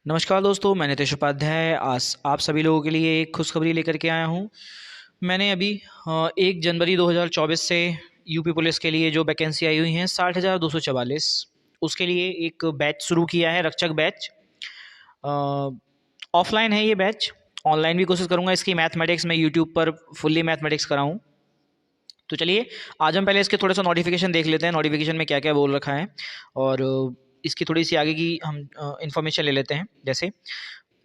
नमस्कार दोस्तों, मैं नितेश उपाध्याय आज आप सभी लोगों के लिए एक खुशखबरी लेकर के आया हूँ। मैंने अभी 1 जनवरी 2024 से यूपी पुलिस के लिए जो वैकेंसी आई हुई हैं 60,244 उसके लिए एक बैच शुरू किया है, रक्षक बैच। ऑफलाइन है ये बैच, ऑनलाइन भी कोशिश करूँगा इसकी। मैथमेटिक्स मैं यूट्यूब पर फुल्ली मैथमेटिक्स कराऊँ। तो चलिए आज हम पहले इसके थोड़ा सा नोटिफिकेशन देख लेते हैं, नोटिफिकेशन में क्या क्या बोल रखा है, और इसकी थोड़ी सी आगे की हम इंफॉर्मेशन ले लेते हैं। जैसे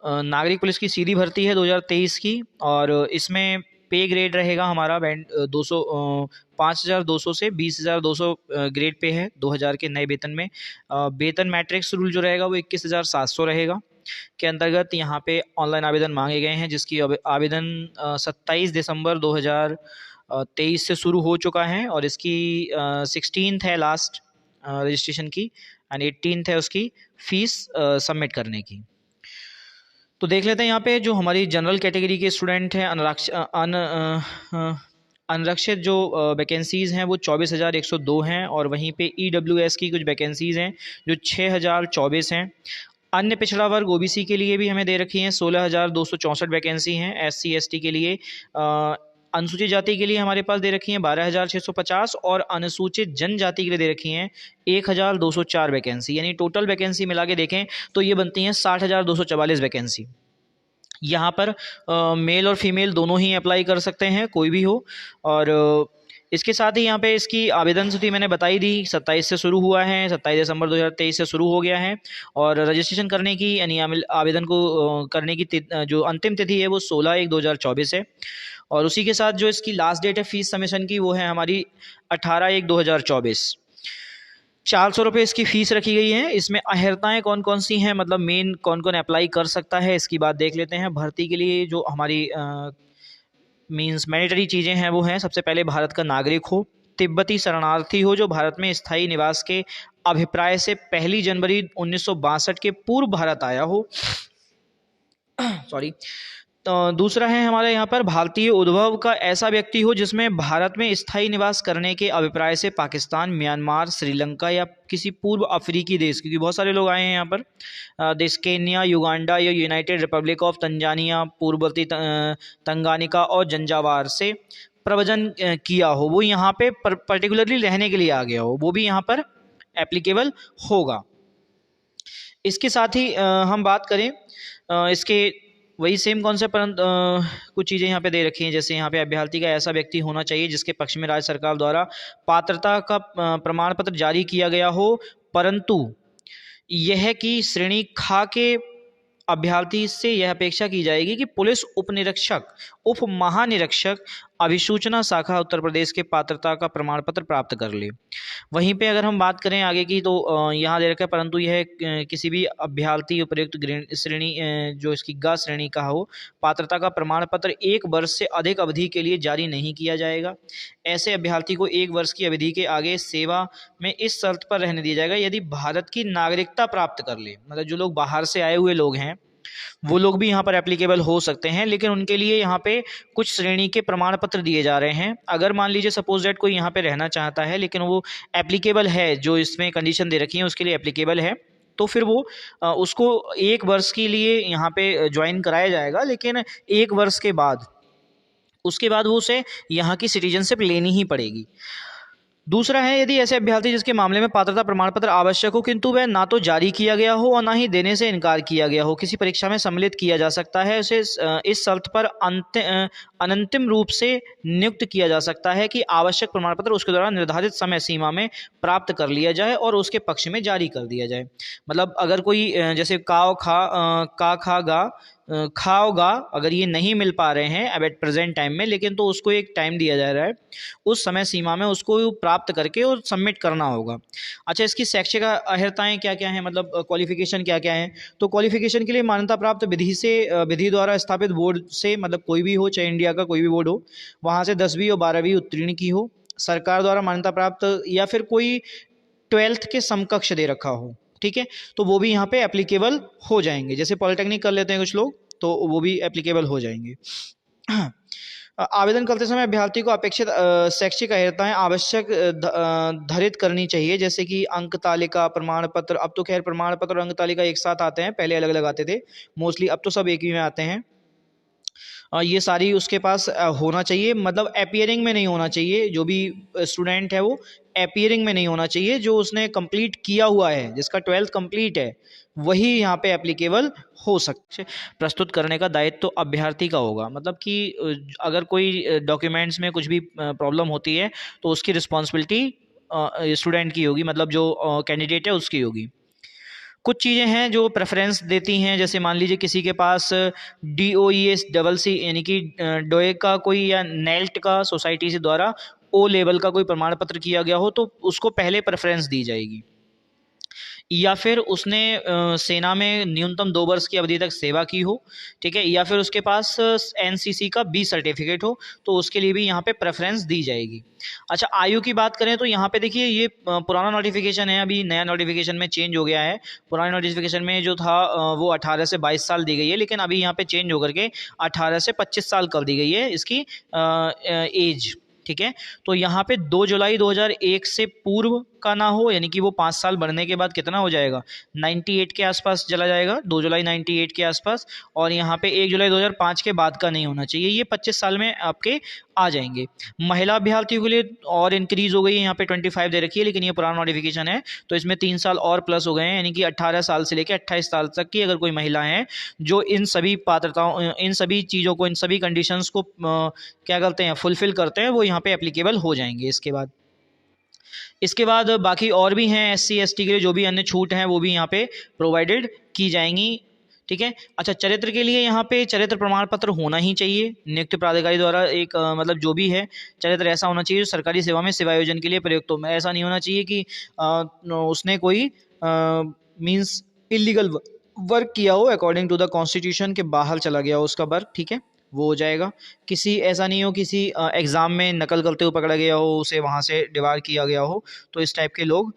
नागरिक पुलिस की सीधी भर्ती है 2023 की, और इसमें पे ग्रेड रहेगा हमारा बैंड 200 5,200 से 20,200 ग्रेड पे है 2000 के नए वेतन में। वेतन मैट्रिक्स रूल जो रहेगा वो 21,700 रहेगा। के अंतर्गत यहाँ पे ऑनलाइन आवेदन मांगे गए हैं, जिसकी आवेदन 27 दिसंबर 2023 से शुरू हो चुका है, और इसकी 16th है लास्ट रजिस्ट्रेशन की, एंड 18th है उसकी फीस सबमिट करने की। तो देख लेते हैं यहाँ पे जो हमारी जनरल कैटेगरी के स्टूडेंट हैं, अनरक्षित जो वैकेंसीज़ हैं वो 24,102 हैं, और वहीं पे EWS की कुछ वैकेंसीज़ हैं जो 6,024 हैं। अन्य पिछड़ा वर्ग OBC के लिए भी हमें दे रखी हैं 16,264 वैकेंसी हैं। SC ST के लिए अनुसूचित जाति के लिए हमारे पास दे रखी हैं 12,650, और अनुसूचित जनजाति के लिए दे रखी हैं 1,204 वैकेंसी। यानी टोटल वैकेंसी मिला के देखें तो ये बनती हैं 60,244 वैकेंसी। यहाँ पर मेल और फीमेल दोनों ही अप्लाई कर सकते हैं, कोई भी हो। और इसके साथ ही यहाँ पे इसकी आवेदन तिथि मैंने बताई दी, 27 से शुरू हुआ है, 27 दिसंबर 2023 से शुरू हो गया है। और रजिस्ट्रेशन करने की यानी आवेदन को करने की जो अंतिम तिथि है वो 16/1/2024 है। और उसी के साथ जो इसकी लास्ट डेट है फीस सबमिशन की वो है हमारी 18/1/2024। 400 रुपये इसकी फ़ीस रखी गई है। इसमें अहर्ताएँ कौन कौन सी हैं, मतलब मेन कौन कौन अप्लाई कर सकता है, इसकी बात देख लेते हैं। भर्ती के लिए जो हमारी मीन्स मैंडेटरी चीज़ें हैं वो हैं, सबसे पहले भारत का नागरिक हो, तिब्बती शरणार्थी हो जो भारत में स्थायी निवास के अभिप्राय से 1 जनवरी 1962 के पूर्व भारत आया हो। सॉरी। तो दूसरा है हमारे यहाँ पर भारतीय उद्भव का ऐसा व्यक्ति हो जिसमें भारत में स्थायी निवास करने के अभिप्राय से पाकिस्तान, म्यांमार, श्रीलंका या किसी पूर्व अफ्रीकी देश, क्योंकि बहुत सारे लोग आए हैं यहाँ पर, देश केन्या, युगांडा या यूनाइटेड रिपब्लिक ऑफ तंजानिया, पूर्ववर्ती तंगानिका और जंजावार से प्रव्रजन किया हो, वो यहाँ पे पर्टिकुलरली रहने के लिए आ गया हो, वो भी यहाँ पर एप्लीकेबल होगा। इसके साथ ही हम बात करें इसके वही सेम कॉन्सेप्ट, परंतु कुछ चीज़ें यहाँ पे दे रखी हैं। जैसे यहाँ पे अभ्यर्थी का ऐसा व्यक्ति होना चाहिए जिसके पक्ष में राज्य सरकार द्वारा पात्रता का प्रमाण पत्र जारी किया गया हो, परंतु यह कि श्रेणी खा के अभ्यर्थी से यह अपेक्षा की जाएगी कि पुलिस उपनिरीक्षक, उप महानिरीक्षक, अभिसूचना शाखा उत्तर प्रदेश के पात्रता का प्रमाण पत्र प्राप्त कर ले। वहीं पे अगर हम बात करें आगे की तो यहाँ दे रखा है, परंतु यह किसी भी अभ्यर्थी उपयुक्त श्रेणी जो इसकी ग श्रेणी का हो, पात्रता का प्रमाण पत्र 1 वर्ष से अधिक अवधि के लिए जारी नहीं किया जाएगा। ऐसे अभ्यर्थी को 1 वर्ष की अवधि के आगे सेवा में इस शर्त पर रहने दिया जाएगा यदि भारत की नागरिकता प्राप्त कर ले। मतलब जो लोग बाहर से आए हुए लोग हैं वो लोग भी यहाँ पर एप्लीकेबल हो सकते हैं, लेकिन उनके लिए यहाँ पे कुछ श्रेणी के प्रमाण पत्र दिए जा रहे हैं। अगर मान लीजिए सपोज दैट कोई यहाँ पे रहना चाहता है लेकिन वो एप्लीकेबल है, जो इसमें कंडीशन दे रखी है उसके लिए एप्लीकेबल है, तो फिर वो उसको 1 वर्ष के लिए यहाँ पे ज्वाइन कराया जाएगा, लेकिन 1 वर्ष के बाद उसके बाद वो उसे यहाँ की सिटीजनशिप लेनी ही पड़ेगी। दूसरा है यदि ऐसे अभ्यर्थी जिसके मामले में पात्रता प्रमाण पत्र आवश्यक हो किंतु वह ना तो जारी किया गया हो और ना ही देने से इनकार किया गया हो, किसी परीक्षा में सम्मिलित किया जा सकता है, उसे इस शर्त पर अनंतिम रूप से नियुक्त किया जा सकता है कि आवश्यक प्रमाण पत्र उसके द्वारा निर्धारित समय सीमा में प्राप्त कर लिया जाए और उसके पक्ष में जारी कर दिया जाए। मतलब अगर कोई जैसे का खा गा खाओगा, अगर ये नहीं मिल पा रहे हैं अब एट प्रेजेंट टाइम में, लेकिन तो उसको एक टाइम दिया जा रहा है, उस समय सीमा में उसको प्राप्त करके और सबमिट करना होगा। अच्छा, इसकी शैक्षिक अर्हताएँ क्या क्या हैं, मतलब क्वालिफिकेशन क्या क्या हैं? तो क्वालिफिकेशन के लिए मान्यता प्राप्त विधि द्वारा स्थापित बोर्ड से, मतलब कोई भी हो, चाहे इंडिया का कोई भी बोर्ड हो, वहाँ से 10वीं और 12वीं उत्तीर्ण की हो, सरकार द्वारा मान्यता प्राप्त, या फिर कोई 12th के समकक्ष दे रखा हो, ठीक है, तो वो भी यहाँ पे एप्लीकेबल हो जाएंगे। जैसे पॉलिटेक्निक कर लेते हैं कुछ लोग, तो वो भी एप्लीकेबल हो जाएंगे। आवेदन करते समय अभ्यर्थी को अपेक्षित शैक्षिक अर्हताएं आवश्यक धारित करनी चाहिए, जैसे कि अंक तालिका, प्रमाण पत्र। अब तो खैर प्रमाण पत्र और अंक तालिका एक साथ आते हैं, पहले अलग अलग आते थे मोस्टली, अब तो सब एक ही में आते हैं। ये सारी उसके पास होना चाहिए, मतलब अपियरिंग में नहीं होना चाहिए, जो भी स्टूडेंट है वो अपियरिंग में नहीं होना चाहिए। जो उसने कंप्लीट किया हुआ है, जिसका 12th कंप्लीट है, वही यहाँ पे एप्लीकेबल हो सकते। प्रस्तुत करने का दायित्व तो अभ्यर्थी का होगा, मतलब कि अगर कोई डॉक्यूमेंट्स में कुछ भी प्रॉब्लम होती है तो उसकी रिस्पॉन्सिबिलिटी स्टूडेंट की होगी, मतलब जो कैंडिडेट है उसकी होगी। कुछ चीज़ें हैं जो प्रेफरेंस देती हैं, जैसे मान लीजिए किसी के पास DOES यानी कि डोए का कोई या नेल्ट का सोसाइटी से द्वारा O लेवल का कोई प्रमाण पत्र किया गया हो तो उसको पहले प्रेफरेंस दी जाएगी। या फिर उसने सेना में न्यूनतम 2 वर्ष की अवधि तक सेवा की हो, ठीक है, या फिर उसके पास NCC का B सर्टिफिकेट हो, तो उसके लिए भी यहाँ पे प्रेफरेंस दी जाएगी। अच्छा, आयु की बात करें तो यहाँ पे देखिए ये पुराना नोटिफिकेशन है, अभी नया नोटिफिकेशन में चेंज हो गया है। पुराने नोटिफिकेशन में जो था वो 18 से 22 साल दी गई है, लेकिन अभी यहाँ पे चेंज होकर के 18 से 25 साल कर दी गई है इसकी एज, ठीक है। तो यहाँ पे 2 जुलाई 2001 से पूर्व का ना हो, यानी कि वो 5 साल बढ़ने के बाद कितना हो जाएगा, 98 के आसपास चला जाएगा, 2 जुलाई 98 के आसपास। और यहाँ पे 1 जुलाई 2005 के बाद का नहीं होना चाहिए, ये 25 साल में आपके आ जाएंगे। महिला अभ्यर्थियों के लिए और इंक्रीज हो गई है, यहाँ पे 25 दे रखी है, लेकिन ये पुराना नोटिफिकेशन है तो इसमें 3 साल और प्लस हो गए हैं, यानी कि 18 साल से लेकर 28 साल तक की अगर कोई महिला है जो इन सभी पात्रताओं, इन सभी चीज़ों को, इन सभी कंडीशंस को क्या करते हैं, फुलफिल करते हैं, वो यहाँ पे एप्लीकेबल हो जाएंगे। इसके बाद बाकी और भी हैं SC ST के लिए जो भी अन्य छूट हैं वो भी यहाँ पे प्रोवाइडेड की जाएंगी, ठीक है। अच्छा, चरित्र के लिए यहाँ पे चरित्र प्रमाण पत्र होना ही चाहिए नियुक्त प्राधिकारी द्वारा, एक मतलब जो भी है चरित्र ऐसा होना चाहिए जो सरकारी सेवा में सेवायोजन के लिए प्रयुक्त हो। ऐसा नहीं होना चाहिए कि उसने कोई मीन्स इलीगल वर्क किया हो, अकॉर्डिंग टू द कॉन्स्टिट्यूशन के बाहर चला गया हो उसका वर्क, ठीक है, वो हो जाएगा। किसी ऐसा नहीं हो किसी एग्ज़ाम में नकल करते हुए पकड़ा गया हो, उसे वहाँ से डिबार किया गया हो, तो इस टाइप के लोग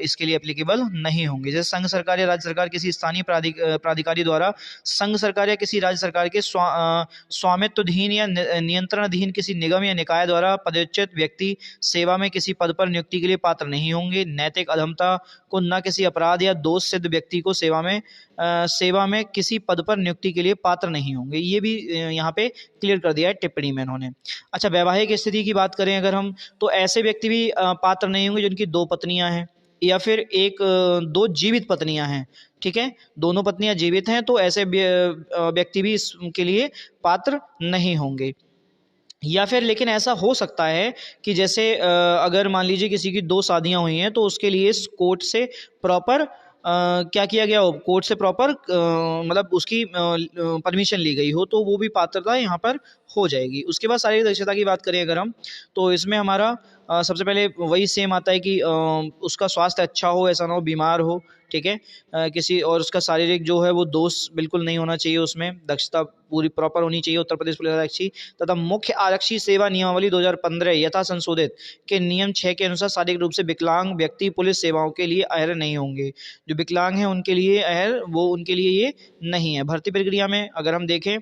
इसके लिए एप्लीकेबल नहीं होंगे। जैसे संघ सरकार या राज्य सरकार किसी स्थानीय प्राधिकारी द्वारा संघ सरकार या किसी राज्य सरकार के स्वामित्वाधीन या नियंत्रणाधीन किसी निगम या निकाय द्वारा पदच्युत व्यक्ति सेवा में किसी पद पर नियुक्ति के लिए पात्र नहीं होंगे। नैतिक अधमता को न किसी अपराध या दोष सिद्ध व्यक्ति को सेवा में किसी पद पर नियुक्ति के लिए पात्र नहीं होंगे। ये भी यहाँ पे क्लियर कर दिया है टिप्पणी में इन्होंने। अच्छा, वैवाहिक स्थिति की बात करें अगर हम, तो ऐसे व्यक्ति भी पात्र नहीं होंगे जिनकी 2 पत्नियां हैं या फिर 2 जीवित पत्नियां हैं, ठीक है, दोनों पत्नियां जीवित हैं, तो ऐसे व्यक्ति भी इसके लिए पात्र नहीं होंगे। या फिर लेकिन ऐसा हो सकता है कि जैसे अगर मान लीजिए किसी की 2 शादियां हुई हैं तो उसके लिए कोर्ट से प्रॉपर क्या किया गया हो, कोर्ट से प्रॉपर मतलब उसकी परमिशन ली गई हो, तो वो भी पात्रता यहाँ पर हो जाएगी। उसके बाद शारीरिक दक्षता की बात करें अगर हम, तो इसमें हमारा सबसे पहले वही सेम आता है कि उसका स्वास्थ्य अच्छा हो, ऐसा ना हो बीमार हो, ठीक है, किसी और उसका शारीरिक जो है वो दोष बिल्कुल नहीं होना चाहिए, उसमें दक्षता पूरी प्रॉपर होनी चाहिए। उत्तर प्रदेश पुलिस आरक्षी तथा मुख्य आरक्षी सेवा नियमावली 2015 यथा संशोधित के नियम 6 के अनुसार शारीरिक रूप से विकलांग व्यक्ति पुलिस सेवाओं के लिए अहर नहीं होंगे। जो विकलांग हैं उनके लिए अहर, वो उनके लिए ये नहीं है। भर्ती प्रक्रिया में अगर हम देखें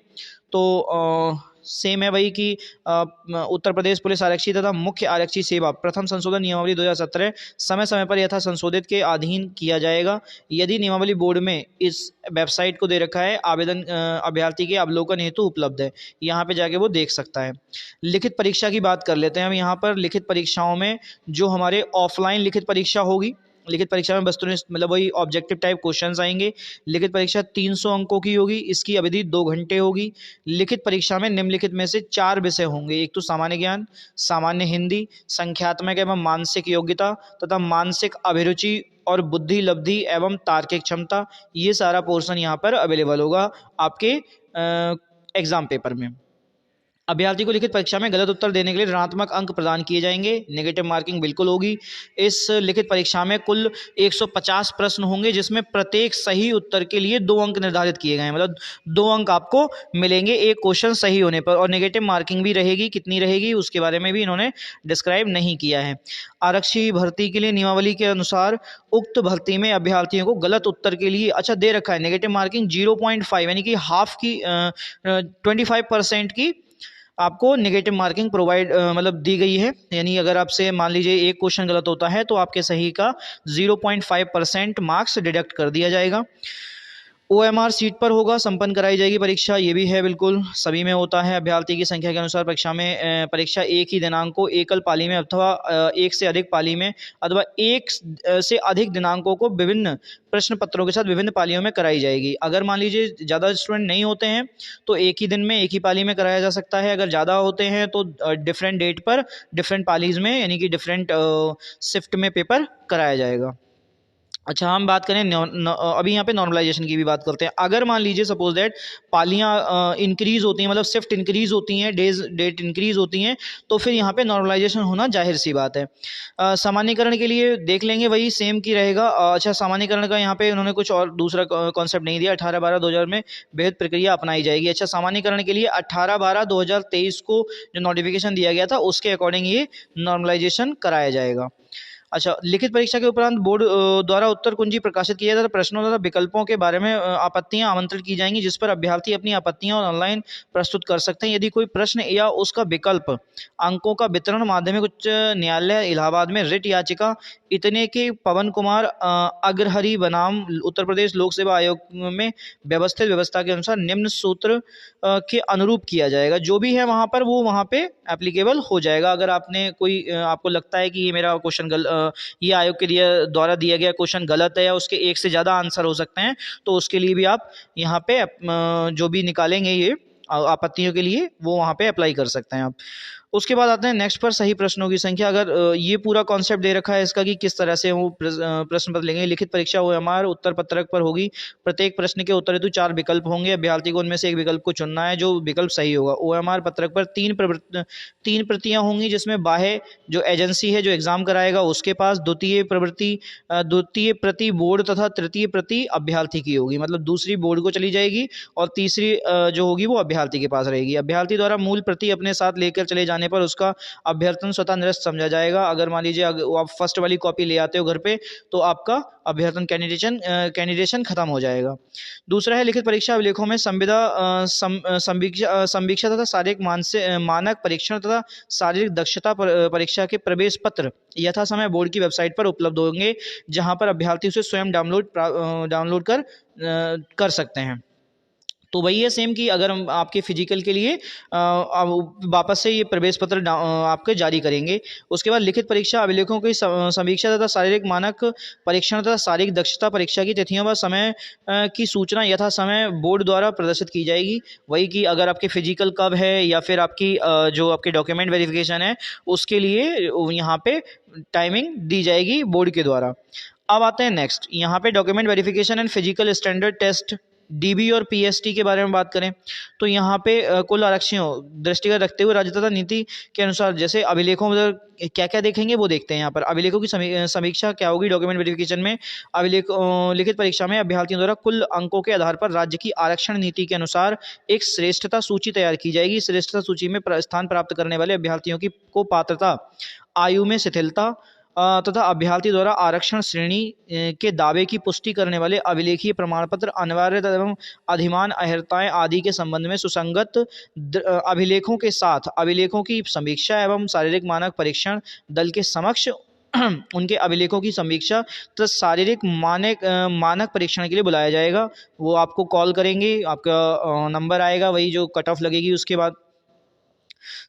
तो सेम है वही कि उत्तर प्रदेश पुलिस आरक्षी तथा मुख्य आरक्षी सेवा प्रथम संशोधन नियमावली 2017 समय समय पर यथा संशोधित के अधीन किया जाएगा। यदि नियमावली बोर्ड में इस वेबसाइट को दे रखा है, आवेदन अभ्यर्थी के अवलोकन हेतु उपलब्ध है, यहाँ पे जाके वो देख सकता है। लिखित परीक्षा की बात कर लेते हैं हम। यहाँ पर लिखित परीक्षाओं में जो हमारे ऑफलाइन लिखित परीक्षा होगी, लिखित परीक्षा में वस्तुनिष्ठ मतलब वही ऑब्जेक्टिव टाइप क्वेश्चंस आएंगे। लिखित परीक्षा 300 अंकों की होगी, इसकी अवधि 2 घंटे होगी। लिखित परीक्षा में निम्नलिखित में से 4 विषय होंगे, एक तो सामान्य ज्ञान, सामान्य हिंदी, संख्यात्मक एवं मानसिक योग्यता तथा मानसिक अभिरुचि और बुद्धि लब्धि एवं तार्किक क्षमता। ये सारा पोर्शन यहाँ पर अवेलेबल होगा आपके एग्जाम पेपर में। अभ्यर्थी को लिखित परीक्षा में गलत उत्तर देने के लिए ऋणात्मक अंक प्रदान किए जाएंगे, नेगेटिव मार्किंग बिल्कुल होगी। इस लिखित परीक्षा में कुल 150 प्रश्न होंगे, जिसमें प्रत्येक सही उत्तर के लिए 2 अंक निर्धारित किए गए हैं, मतलब 2 अंक आपको मिलेंगे एक क्वेश्चन सही होने पर। और नेगेटिव मार्किंग भी रहेगी, कितनी रहेगी उसके बारे में भी इन्होंने डिस्क्राइब नहीं किया है। आरक्षी भर्ती के लिए नियमावली के अनुसार उक्त भर्ती में अभ्यर्थियों को गलत उत्तर के लिए अच्छा दे रखा है नेगेटिव मार्किंग 0.5 यानी कि हाफ की 25% की आपको नेगेटिव मार्किंग प्रोवाइड मतलब दी गई है, यानी अगर आपसे मान लीजिए एक क्वेश्चन गलत होता है तो आपके सही का 0.5% मार्क्स डिडक्ट कर दिया जाएगा। OMR सीट पर होगा, संपन्न कराई जाएगी परीक्षा, ये भी है बिल्कुल सभी में होता है। अभ्यर्थी की संख्या के अनुसार परीक्षा एक ही दिनांक को एकल पाली में अथवा एक से अधिक पाली में अथवा एक से अधिक दिनांकों को विभिन्न प्रश्न पत्रों के साथ विभिन्न पालियों में कराई जाएगी। अगर मान लीजिए ज़्यादा स्टूडेंट नहीं होते हैं तो एक ही दिन में एक ही पाली में कराया जा सकता है, अगर ज़्यादा होते हैं तो डिफरेंट डेट पर डिफरेंट पालीज में यानी कि डिफरेंट शिफ्ट में पेपर कराया जाएगा। अच्छा, हम बात करें अभी यहाँ पे नॉर्मलाइजेशन की भी बात करते हैं। अगर मान लीजिए सपोज दैट पालियाँ इंक्रीज होती हैं, मतलब शिफ्ट इंक्रीज होती हैं, डेट इंक्रीज होती हैं, तो फिर यहाँ पे नॉर्मलाइजेशन होना जाहिर सी बात है। सामान्यकरण के लिए देख लेंगे, वही सेम की रहेगा। अच्छा, सामान्यकरण का यहाँ पे उन्होंने कुछ और दूसरा कॉन्सेप्ट नहीं दिया। 18/12/2000 में बेहद प्रक्रिया अपनाई जाएगी। अच्छा, सामान्यकरण के लिए 18/12/2023 को जो नोटिफिकेशन दिया गया था उसके अकॉर्डिंग ये नॉर्मलाइजेशन कराया जाएगा। अच्छा, लिखित परीक्षा के उपरांत बोर्ड द्वारा उत्तर कुंजी प्रकाशित किया जाता है। प्रश्नों तथा विकल्पों के बारे में आपत्तियां आमंत्रित की जाएंगी, जिस पर अभ्यर्थी अपनी आपत्तियां ऑनलाइन प्रस्तुत कर सकते हैं। यदि कोई प्रश्न या उसका विकल्प अंकों का वितरण माध्यमिक उच्च न्यायालय इलाहाबाद में रिट याचिका इतने के पवन कुमार अग्रहरि बनाम उत्तर प्रदेश लोक सेवा आयोग में व्यवस्थित व्यवस्था के अनुसार निम्न सूत्र के अनुरूप किया जाएगा। जो भी है वहाँ पर वो वहाँ पे एप्लीकेबल हो जाएगा। अगर आपने कोई आपको लगता है कि ये मेरा क्वेश्चन ये आयोग के द्वारा दिया गया क्वेश्चन गलत है या उसके एक से ज़्यादा आंसर हो सकते हैं, तो उसके लिए भी आप यहाँ पे जो भी निकालेंगे ये आपत्तियों के लिए वो वहाँ पे अप्लाई कर सकते हैं आप। उसके बाद आते हैं नेक्स्ट पर, सही प्रश्नों की संख्या। अगर ये पूरा कॉन्सेप्ट दे रखा है इसका कि किस तरह से वो प्रश्न पत्र लेंगे। लिखित परीक्षा OMR उत्तर पत्रक पर होगी। प्रत्येक प्रश्न के उत्तर हेतु 4 विकल्प होंगे। अभ्यर्थी को उनमें से एक विकल्प को चुनना है जो विकल्प सही होगा। OMR पत्रक पर 3 प्रतियां होंगी, जिसमें बाह्य जो एजेंसी है जो एग्जाम कराएगा उसके पास, द्वितीय प्रति बोर्ड तथा तृतीय प्रति अभ्यर्थी की होगी, मतलब दूसरी बोर्ड को चली जाएगी और तीसरी जो होगी वो अभ्यर्थी के पास रहेगी। अभ्यर्थी द्वारा मूल प्रति अपने साथ लेकर चले जाने पर उसका अभ्यर्थन स्वतः निरस्त समझा जाएगा। अगर मान लीजिए आप फर्स्ट वाली कॉपी ले आते हो घर पे तो आपका अभ्यर्थन कैंडिडेशन खत्म हो जाएगा। दूसरा है लिखित परीक्षा अभिलेखों में संवीक्षा तथा शारीरिक मानक परीक्षण तथा शारीरिक दक्षता परीक्षा के प्रवेश पत्र यथा समय बोर्ड की वेबसाइट पर उपलब्ध होंगे, जहां पर अभ्यर्थी उसे स्वयं डाउनलोड कर सकते हैं। तो वही है सेम कि अगर हम आपके फिजिकल के लिए वापस से ये प्रवेश पत्र आपके जारी करेंगे। उसके बाद लिखित परीक्षा अभिलेखों की समीक्षा तथा शारीरिक मानक परीक्षण तथा शारीरिक दक्षता परीक्षा की तिथियों व समय की सूचना यथा समय बोर्ड द्वारा प्रदर्शित की जाएगी। वही कि अगर आपके फिजिकल कब है या फिर आपकी जो आपके डॉक्यूमेंट वेरिफिकेशन है उसके लिए यहाँ पे टाइमिंग दी जाएगी बोर्ड के द्वारा। अब आते हैं नेक्स्ट, यहाँ पे document verification and physical standard test DB और PST के बारे में बात करें तो यहाँ पे कुल आरक्षियों दृष्टिगत रखते हुए राज्य तथा नीति के अनुसार जैसे अभिलेखों में क्या क्या देखेंगे वो देखते हैं। यहाँ पर अभिलेखों की समीक्षा क्या होगी डॉक्यूमेंट वेरिफिकेशन में। लिखित परीक्षा में अभ्यर्थियों द्वारा कुल अंकों के आधार पर राज्य की आरक्षण नीति के अनुसार एक श्रेष्ठता सूची तैयार की जाएगी। श्रेष्ठता सूची में स्थान प्राप्त करने वाले अभ्यर्थियों को पात्रता, आयु में शिथिलता तथा अभ्यर्थी द्वारा आरक्षण श्रेणी के दावे की पुष्टि करने वाले अभिलेखीय प्रमाण पत्र, अनिवार्यता एवं अधिमान अर्हताएं आदि के संबंध में सुसंगत अभिलेखों के साथ अभिलेखों की समीक्षा एवं शारीरिक मानक परीक्षण दल के समक्ष उनके अभिलेखों की समीक्षा तो शारीरिक मानक परीक्षण के लिए बुलाया जाएगा। वो आपको कॉल करेंगे, आपका नंबर आएगा, वही जो कट ऑफ लगेगी उसके बाद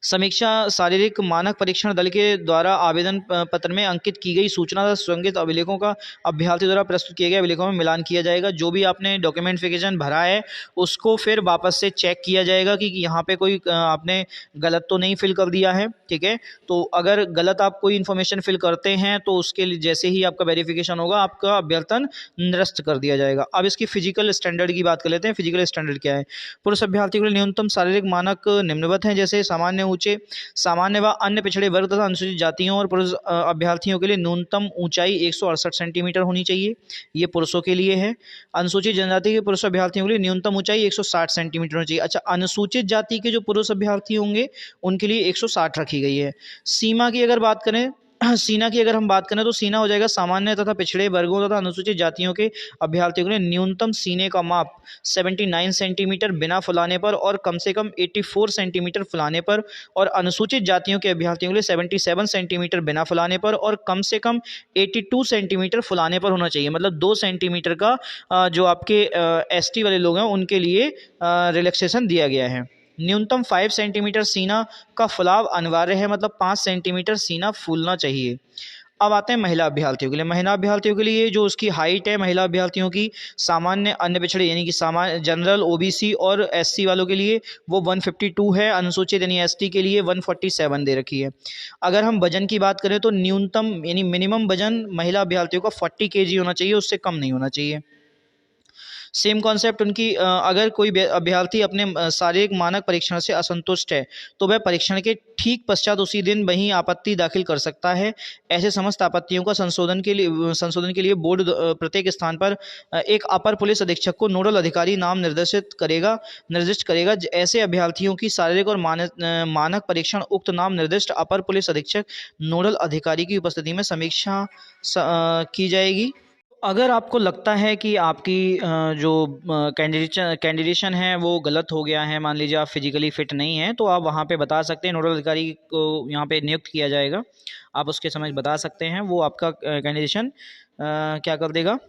समीक्षा शारीरिक मानक परीक्षण दल के द्वारा आवेदन पत्र में अंकित की गई सूचना तथा सुसंगत अभिलेखों का अभ्यर्थी द्वारा प्रस्तुत किए गए अभिलेखों में मिलान किया जाएगा। जो भी आपने डॉक्यूमेंटिफिकेशन भरा है उसको फिर वापस से चेक किया जाएगा कि यहाँ पे कोई आपने गलत तो नहीं फिल कर दिया है, ठीक है। तो अगर गलत आप कोई इन्फॉर्मेशन फिल करते हैं तो उसके लिए जैसे ही आपका वेरिफिकेशन होगा आपका अभ्यर्थन निरस्त कर दिया जाएगा। अब इसकी फिजिकल स्टैंडर्ड की बात कर लेते हैं। फिजिकल स्टैंडर्ड क्या है? पुरुष अभ्यर्थी के लिए न्यूनतम शारीरिक मानक निम्नवत हैं, जैसे सामान्य, ऊंचे, सामान्य व अन्य पिछड़े वर्ग तथा अनुसूचित जातियों और पुरुष अभ्यर्थियों के लिए न्यूनतम ऊंचाई 168 सेंटीमीटर होनी चाहिए, ये पुरुषों के लिए है। अनुसूचित जनजाति के पुरुष अभ्यर्थियों के लिए न्यूनतम ऊंचाई 160 सेंटीमीटर होनी चाहिए। अच्छा, अनुसूचित जाति के जो पुरुष अभ्यर्थी होंगे उनके लिए 160 रखी गई है। सीमा की अगर बात करें सीना की अगर हम बात करें तो सीना हो जाएगा सामान्य तथा पिछड़े वर्गों तथा अनुसूचित जातियों के अभ्यर्थियों के लिए न्यूनतम सीने का माप 79 सेंटीमीटर बिना फुलाने पर और कम से कम 84 सेंटीमीटर फुलाने पर, और अनुसूचित जातियों के अभ्यर्थियों के लिए 77 सेंटीमीटर बिना फुलाने पर और कम से कम 82 सेंटीमीटर फुलाने पर होना चाहिए। मतलब 2 सेंटीमीटर का जो आपके एसटी वाले लोग हैं उनके लिए रिलैक्सेशन दिया गया है। न्यूनतम 5 सेंटीमीटर सीना का फुलाव अनिवार्य है, मतलब 5 सेंटीमीटर सीना फूलना चाहिए। अब आते हैं महिला अभ्यर्थियों के लिए। महिला अभ्यर्थियों के लिए जो उसकी हाइट है महिला अभ्यर्थियों की, सामान्य अन्य पिछड़े यानी कि सामान्य जनरल ओबीसी और एससी वालों के लिए वो 152 है, अनुसूचित यानी एसटी के लिए 147 दे रखी है। अगर हम वजन की बात करें तो न्यूनतम यानी मिनिमम वजन महिला अभ्यर्थियों का 40 kg होना चाहिए, उससे कम नहीं होना चाहिए। सेम कॉन्सेप्ट उनकी अगर कोई अभ्यर्थी अपने शारीरिक मानक परीक्षण से असंतुष्ट है तो वह परीक्षण के ठीक पश्चात उसी दिन वहीं आपत्ति दाखिल कर सकता है। ऐसे समस्त आपत्तियों का संशोधन के लिए बोर्ड प्रत्येक स्थान पर एक अपर पुलिस अधीक्षक को नोडल अधिकारी नाम निर्दिष्ट करेगा। ऐसे अभ्यर्थियों की शारीरिक और मानक परीक्षण उक्त नाम निर्दिष्ट अपर पुलिस अधीक्षक नोडल अधिकारी की उपस्थिति में समीक्षा की जाएगी। अगर आपको लगता है कि आपकी जो कैंडिडेशन है वो गलत हो गया है, मान लीजिए आप फिजिकली फिट नहीं हैं, तो आप वहाँ पे बता सकते हैं, नोडल अधिकारी को यहाँ पे नियुक्त किया जाएगा, आप उसके समक्ष बता सकते हैं, वो आपका कैंडिडेशन क्या कर देगा,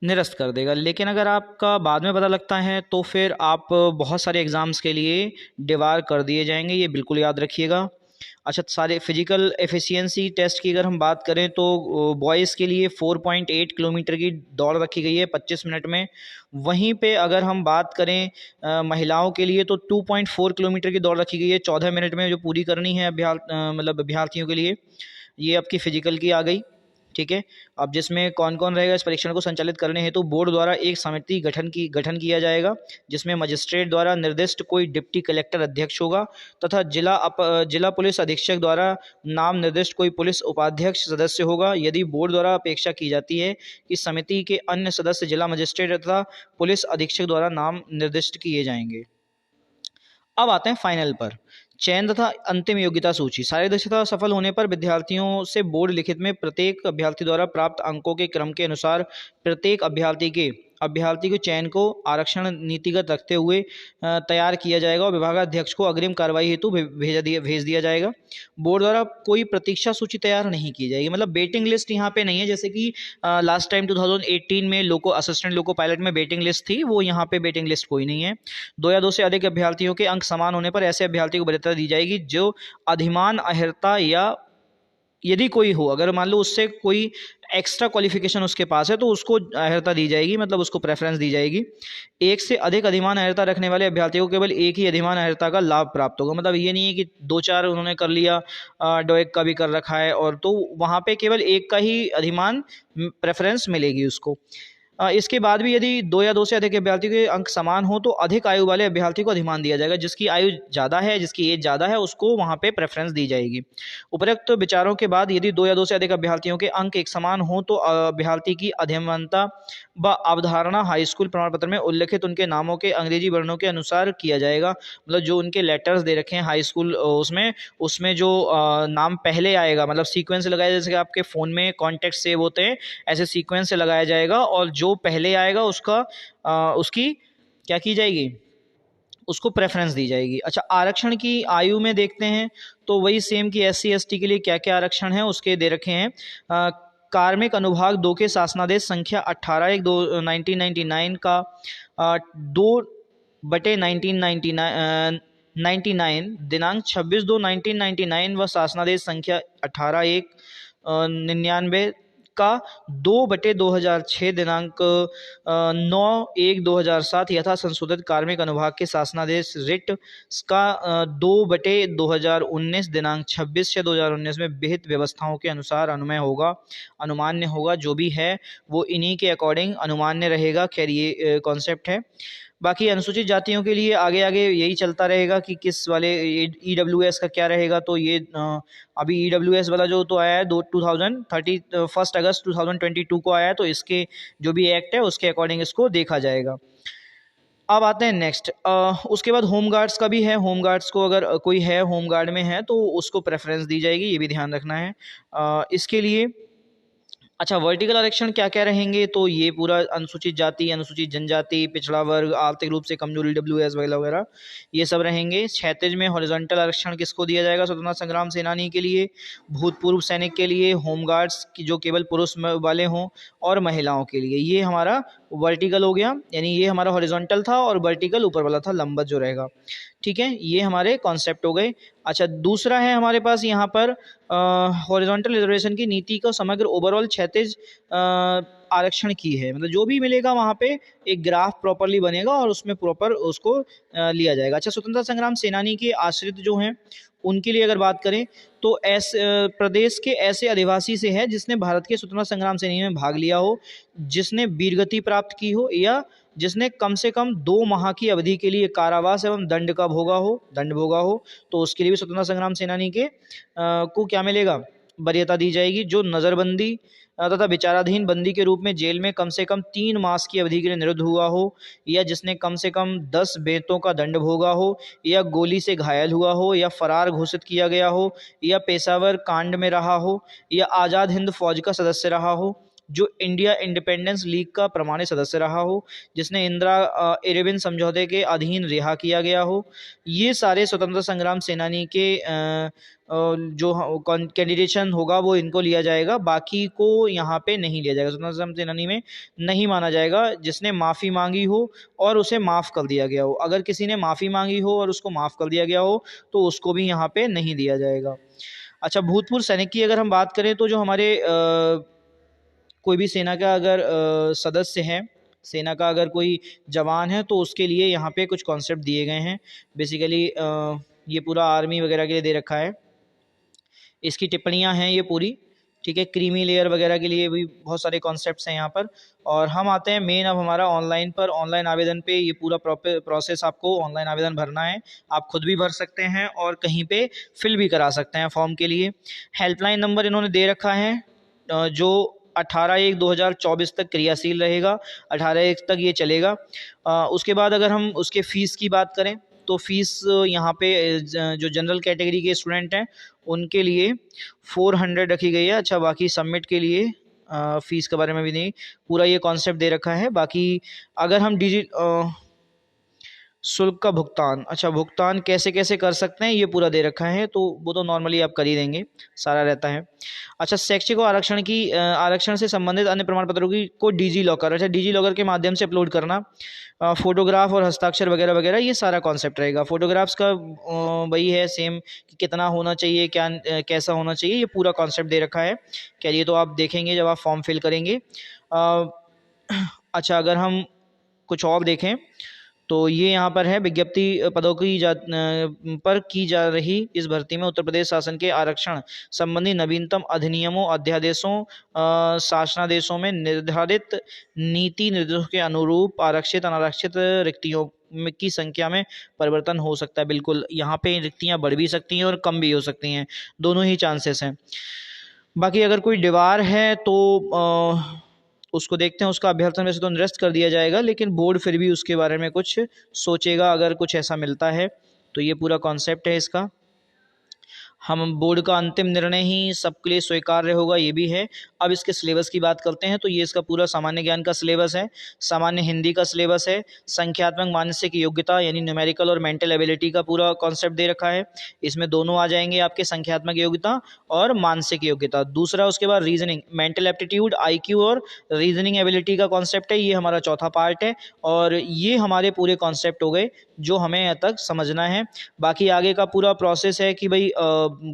निरस्त कर देगा। लेकिन अगर आपका बाद में पता लगता है तो फिर आप बहुत सारे एग्ज़ाम्स के लिए डिबार कर दिए जाएंगे, ये बिल्कुल याद रखिएगा। अच्छा, सारे फिजिकल एफिशिएंसी टेस्ट की अगर हम बात करें तो बॉयज़ के लिए 4.8 किलोमीटर की दौड़ रखी गई है 25 मिनट में। वहीं पे अगर हम बात करें महिलाओं के लिए तो 2.4 किलोमीटर की दौड़ रखी गई है 14 मिनट में, जो पूरी करनी है मतलब अभ्यर्थियों के लिए। ये आपकी फिजिकल की आ गई, ठीक है। अब जिसमें कौन कौन रहेगा इस परीक्षण को संचालित करने हेतु बोर्ड द्वारा एक समिति गठन किया जाएगा, जिसमें मजिस्ट्रेट द्वारा निर्दिष्ट कोई डिप्टी कलेक्टर अध्यक्ष होगा तथा जिला पुलिस अधीक्षक द्वारा नाम निर्दिष्ट कोई पुलिस उपाध्यक्ष सदस्य होगा। यदि बोर्ड द्वारा अपेक्षा की जाती है कि समिति के अन्य सदस्य जिला मजिस्ट्रेट तथा पुलिस अधीक्षक द्वारा नाम निर्दिष्ट किए जाएंगे। अब आते हैं फाइनल पर, चयन तथा अंतिम योग्यता सूची। शारीरिक दक्षता सफल होने पर विद्यार्थियों से बोर्ड लिखित में प्रत्येक अभ्यर्थी द्वारा प्राप्त अंकों के क्रम के अनुसार प्रत्येक अभ्यर्थी के चयन को आरक्षण नीतिगत रखते हुए तैयार किया जाएगा और विभागाध्यक्ष को अग्रिम कार्रवाई हेतु भेज दिया जाएगा। बोर्ड द्वारा कोई प्रतीक्षा सूची तैयार नहीं की जाएगी, मतलब वेटिंग लिस्ट यहाँ पे नहीं है, जैसे कि लास्ट टाइम 2018 में असिस्टेंट लोको पायलट में वेटिंग लिस्ट थी, वो यहाँ पे वेटिंग लिस्ट कोई नहीं है। 2 या 2 से अधिक अभ्यर्थियों के अंक समान होने पर ऐसे अभ्यर्थी को वरीयता दी जाएगी जो अधिमान अहर्ता या यदि कोई हो, अगर मान लो उससे कोई एक्स्ट्रा क्वालिफिकेशन उसके पास है तो उसको अहर्ता दी जाएगी, मतलब उसको प्रेफरेंस दी जाएगी। एक से अधिक अधिमान अहर्ता रखने वाले अभ्यर्थियों को केवल एक ही अधिमान अहर्ता का लाभ प्राप्त होगा, मतलब ये नहीं है कि 2-4 उन्होंने कर लिया, डोएक का भी कर रखा है, और तो वहाँ पे केवल एक का ही अधिमान प्रेफरेंस मिलेगी उसको। इसके बाद भी यदि 2 या 2 से अधिक अभ्यर्थियों के अंक समान हो तो अधिक आयु वाले अभ्यर्थी को अधिमान दिया जाएगा, जिसकी आयु ज़्यादा है, जिसकी एज ज़्यादा है, उसको वहाँ पे प्रेफरेंस दी जाएगी। उपरोक्त विचारों के बाद यदि 2 या 2 से अधिक अभ्यर्थियों के अंक एक समान हो तो अभ्यर्थी की अधिमानता व अवधारणा हाई स्कूल प्रमाण पत्र में उल्लिखित उनके नामों के अंग्रेजी वर्णों के अनुसार किया जाएगा, मतलब जो उनके लेटर्स दे रखे हैं हाई स्कूल उसमें जो नाम पहले आएगा, मतलब सीक्वेंस से लगाया, जैसे कि आपके फ़ोन में कॉन्टैक्ट सेव होते हैं ऐसे सीक्वेंस से लगाया जाएगा, और जो पहले आएगा उसकी क्या की जाएगी, उसको प्रेफरेंस दी जाएगी। अच्छा, आरक्षण की आयु में देखते हैं तो वही सेम कि SC ST के लिए क्या क्या आरक्षण है उसके दे रखे हैं। कार्मिक अनुभाग 2 के शासनादेश संख्या 18/1999 का 2/1999 दिनांक 26/2/1999 व शासनादेश संख्या 18/1/99 का 2/2006 दिनांक 9/1/2007 यथा संशोधित कार्मिक अनुभाग के शासनादेश रिट का 2/2019 दिनांक 26/6/2019 में विहित व्यवस्थाओं के अनुसार अनुमान्य होगा, जो भी है वो इन्हीं के अकॉर्डिंग अनुमान्य रहेगा। खैर ये कॉन्सेप्ट है। बाकी अनुसूचित जातियों के लिए आगे यही चलता रहेगा कि किस वाले EWS का क्या रहेगा, तो ये अभी EWS वाला जो तो आया है 1 अगस्त 2022 को आया है, तो इसके जो भी एक्ट है उसके अकॉर्डिंग इसको देखा जाएगा। अब आते हैं नेक्स्ट। उसके बाद होम गार्ड्स का भी है। होम गार्ड्स को अगर कोई है होम गार्ड में है तो उसको प्रेफरेंस दी जाएगी, ये भी ध्यान रखना है। इसके लिए अच्छा, वर्टिकल आरक्षण क्या क्या रहेंगे, तो ये पूरा अनुसूचित जाति, अनुसूचित जनजाति, पिछड़ा वर्ग, आर्थिक रूप से कमजोर ईडब्ल्यूएस वगैरह वगैरह, ये सब रहेंगे। क्षैतिज में हॉरिजॉन्टल आरक्षण किसको दिया जाएगा, स्वतंत्रता संग्राम सेनानी के लिए, भूतपूर्व सैनिक के लिए, होमगार्ड्स की जो केवल पुरुष वाले हों, और महिलाओं के लिए। ये हमारा वर्टिकल हो गया, यानी ये हमारा हॉरिजॉन्टल था और वर्टिकल ऊपर वाला था, लंबवत जो रहेगा। ठीक है, ये हमारे कॉन्सेप्ट हो गए। अच्छा, दूसरा है हमारे पास यहाँ पर हॉरिजॉन्टल रिजर्वेशन की नीति को समग्र ओवरऑल क्षैतिज आरक्षण की है, मतलब जो भी मिलेगा वहाँ पे एक ग्राफ प्रॉपरली बनेगा और उसमें प्रॉपर उसको लिया जाएगा। अच्छा, स्वतंत्रता संग्राम सेनानी के आश्रित जो हैं उनके लिए अगर बात करें तो ऐसे प्रदेश के ऐसे अधिवासी से है जिसने भारत के स्वतंत्रता संग्राम सेनानी में भाग लिया हो, जिसने वीरगति प्राप्त की हो, या जिसने कम से कम 2 माह की अवधि के लिए कारावास एवं दंड भोगा हो, तो उसके लिए भी स्वतंत्रता संग्राम सेनानी के को क्या मिलेगा, वरीयता दी जाएगी। जो नज़रबंदी तथा विचाराधीन बंदी के रूप में जेल में कम से कम 3 मास की अवधि के लिए निरुद्ध हुआ हो, या जिसने कम से कम 10 बेंतों का दंड भोगा हो, या गोली से घायल हुआ हो, या फरार घोषित किया गया हो, या पेशावर कांड में रहा हो, या आज़ाद हिंद फौज का सदस्य रहा हो, जो इंडिया इंडिपेंडेंस लीग का प्रमाणित सदस्य रहा हो, जिसने इंदिरा इरविन समझौते के अधीन रिहा किया गया हो, ये सारे स्वतंत्रता संग्राम सेनानी के जो कैंडिडेशन होगा वो इनको लिया जाएगा, बाकी को यहाँ पे नहीं लिया जाएगा। स्वतंत्रता संग्राम सेनानी में नहीं माना जाएगा जिसने माफ़ी मांगी हो और उसे माफ़ कर दिया गया हो। अगर किसी ने माफ़ी मांगी हो और उसको माफ़ कर दिया गया हो तो उसको भी यहाँ पे नहीं दिया जाएगा। अच्छा, भूतपूर्व सैनिक की अगर हम बात करें तो जो हमारे कोई भी सेना का अगर सदस्य है, सेना का अगर कोई जवान है, तो उसके लिए यहाँ पे कुछ कॉन्सेप्ट दिए गए हैं। बेसिकली ये पूरा आर्मी वगैरह के लिए दे रखा है, इसकी टिप्पणियाँ हैं ये पूरी। ठीक है, क्रीमी लेयर वगैरह के लिए भी बहुत सारे कॉन्सेप्ट्स हैं यहाँ पर। और हम आते हैं मेन अब हमारा ऑनलाइन पर। ऑनलाइन आवेदन पे ये पूरा प्रोसेस, आपको ऑनलाइन आवेदन भरना है। आप खुद भी भर सकते हैं और कहीं पे फिल भी करा सकते हैं फॉर्म के लिए। हेल्पलाइन नंबर इन्होंने दे रखा है जो 18/1/2024 तक क्रियाशील रहेगा, 18/1 तक ये चलेगा। उसके बाद अगर हम उसके फ़ीस की बात करें तो फ़ीस यहाँ पे जो जनरल कैटेगरी के स्टूडेंट हैं उनके लिए 400 रखी गई है। अच्छा, बाकी सबमिट के लिए फ़ीस के बारे में भी नहीं, पूरा ये कॉन्सेप्ट दे रखा है। बाकी अगर हम शुल्क का भुगतान, अच्छा भुगतान कैसे कैसे कर सकते हैं ये पूरा दे रखा है, तो वो तो नॉर्मली आप कर ही देंगे, सारा रहता है। अच्छा, शैक्षिक और आरक्षण से संबंधित अन्य प्रमाण पत्रों की को डिजी लॉकर, अच्छा डिजी लॉकर के माध्यम से अपलोड करना, फोटोग्राफ और हस्ताक्षर वगैरह वगैरह, ये सारा कॉन्सेप्ट रहेगा। फोटोग्राफ्स का वही है सेम कि कितना होना चाहिए, क्या कैसा होना चाहिए, ये पूरा कॉन्सेप्ट दे रखा है। क्या ये तो आप देखेंगे जब आप फॉर्म फिल करेंगे। अच्छा, अगर हम कुछ और देखें तो ये यहाँ पर है, विज्ञप्ति पदों की पर की जा रही इस भर्ती में उत्तर प्रदेश शासन के आरक्षण संबंधी नवीनतम अधिनियमों, अध्यादेशों, शासनादेशों में निर्धारित नीति निर्देशों के अनुरूप आरक्षित अनारक्षित रिक्तियों की संख्या में परिवर्तन हो सकता है। बिल्कुल, यहाँ पे रिक्तियाँ बढ़ भी सकती हैं और कम भी हो सकती हैं, दोनों ही चांसेस हैं। बाकी अगर कोई दीवार है तो उसको देखते हैं, उसका अभ्यर्थन वैसे तो निरस्त कर दिया जाएगा, लेकिन बोर्ड फिर भी उसके बारे में कुछ सोचेगा अगर कुछ ऐसा मिलता है। तो ये पूरा कॉन्सेप्ट है इसका। हम बोर्ड का अंतिम निर्णय ही सबके लिए स्वीकार्य होगा, ये भी है। अब इसके सिलेबस की बात करते हैं तो ये इसका पूरा सामान्य ज्ञान का सिलेबस है, सामान्य हिंदी का सिलेबस है, संख्यात्मक मानसिक योग्यता यानी न्यूमेरिकल और मेंटल एबिलिटी का पूरा कॉन्सेप्ट दे रखा है। इसमें दोनों आ जाएंगे आपके, संख्यात्मक योग्यता और मानसिक योग्यता। दूसरा उसके बाद रीजनिंग, मेंटल एप्टीट्यूड, IQ और रीजनिंग एबिलिटी का कॉन्सेप्ट है, ये हमारा चौथा पार्ट है। और ये हमारे पूरे कॉन्सेप्ट हो गए जो हमें यहाँ तक समझना है। बाकी आगे का पूरा प्रोसेस है कि भाई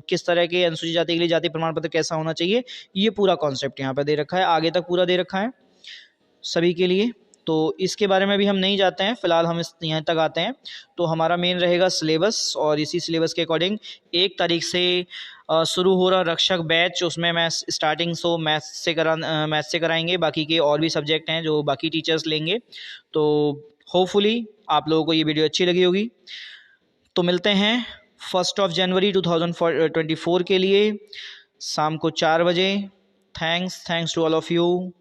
किस तरह के अनुसूचित जाति के लिए जाति प्रमाण पत्र कैसा होना चाहिए, ये पूरा कॉन्सेप्ट यहाँ पे दे रखा है, आगे तक पूरा दे रखा है सभी के लिए। तो इसके बारे में भी हम नहीं जाते हैं, फिलहाल हम इस यहाँ तक आते हैं। तो हमारा मेन रहेगा सिलेबस, और इसी सिलेबस के अकॉर्डिंग 1 तारीख से शुरू हो रहा रक्षक बैच, उसमें स्टार्टिंग मैथ्स से कराएंगे, बाकी के और भी सब्जेक्ट हैं जो बाकी टीचर्स लेंगे। तो होपफुली आप लोगों को ये वीडियो अच्छी लगी होगी। तो मिलते हैं 1 जनवरी 2024 के लिए शाम को 4 बजे। Thanks to all of you.